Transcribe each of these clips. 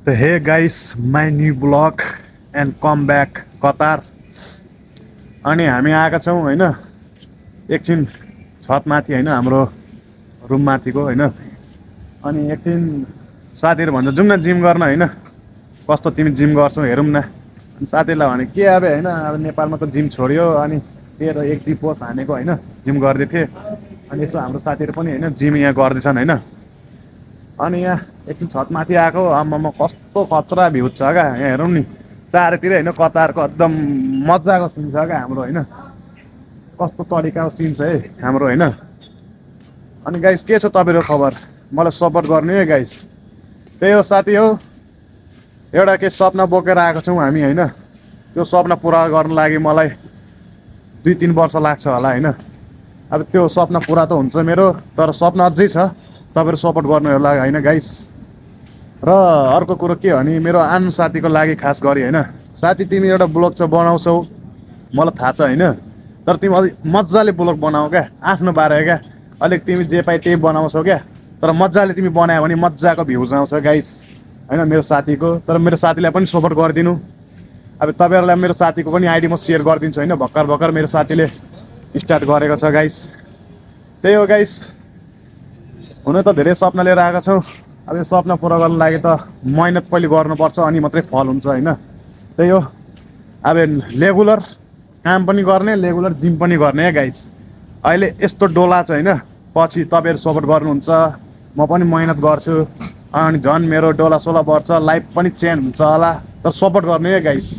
The hey guys, my new blog and come back Qatar. अनि हामी आएका छौँ हैन एकछिन छतमाथि हैन हाम्रो रुममाथिको हैन। अनि एकछिन साथीहरु भन्छ जाउँ न जिम गर्न हैन, कस्तो तिमी जिम गर्छौ हेरौँ न। अनि साथीहरुलाई भने के अब हैन, अब नेपालमा त जिम छोड्यो अनि तेरो एक दुई पोस्ट हानेको हैन, जिम गर्दै थिए। अनि यसो हाम्रो साथीहरु पनि हैन जिम यहाँ गर्दैछन् हैन। अनि यहाँ एकछिन छतमाथि आएको, आम्मामा कस्तो खतरा भ्यू छ क्या यहाँ हेरौँ नि, चारैतिर हैन कतारको एकदम मजाको सिन छ क्या हाम्रो हैन। कस्तो तरिकाको सिन छ है हाम्रो हैन। अनि गाइस के छ तपाईहरुको खबर, मलाई सपोर्ट गर्ने है गाइस। त्यही हो साथी हो, एउटा के सपना बोकेर आएको छौँ हामी हैन। त्यो सपना पुरा गर्न लागि मलाई 2-3 वर्ष लाग्छ होला हैन। अब त्यो सपना पुरा त हुन्छ मेरो, तर सपना अझै छ, तपाईहरु सपोर्ट गर्नु होला हैन गाइस। र अर्को कुरो के भने मेरो आन साथीको लागि खास गरी हैन, साथी तिमी एउटा ब्लग चाहिँ बनाउँछौ मलाई थाहा छ हैन, तर तिमी अलि मज्जाले ब्लग बनाऊ क्या, आफ्नो बारे क्या, अलिक तिमी जे पाए त्यही बनाउँछौ क्या, तर मज्जाले तिमी बनायो भने मज्जाको भ्यूज आउँछ गाइस हैन मेरो साथीको। तर मेरो साथीलाई पनि सपोर्ट गरिदिनु। अब तपाईहरुलाई मेरो साथीको पनि आइडी म शेयर गरिदिन्छु हैन, भर्खर मेरो साथीले स्टार्ट गरेको छ गाइस। त्यही हो गाइस, हुन त धेरै सपना लिएर आएका छौँ। अब यो सपना पुरा गर्न लागि त मेहनत पहिले गर्नुपर्छ अनि मात्रै फल हुन्छ हैन। त्यही हो, अब रेगुलर काम पनि गर्ने, रेगुलर जिम पनि गर्ने है गाइस। अहिले यस्तो डोला छ हैन, पछि तपाईहरु सपोर्ट गर्नुहुन्छ, म पनि मेहनत गर्छु, अनि झन् मेरो डोला सोला बढ्छ, लाइफ पनि चेन्ज हुन्छ होला। तर सपोर्ट गर्ने है गाइस।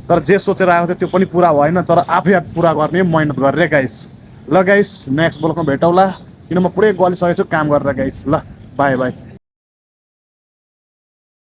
तर जे सोचेर आएको थियो त्यो पनि पुरा भएन, तर आफै पुरा गर्ने, मेहनत गर्ने गाइस। ल गाइस नेक्स्ट ब्लगमा भेटौँला, किन म पुरै गलिसकेको छु काम गरेर गाइस। ल बाई बाई।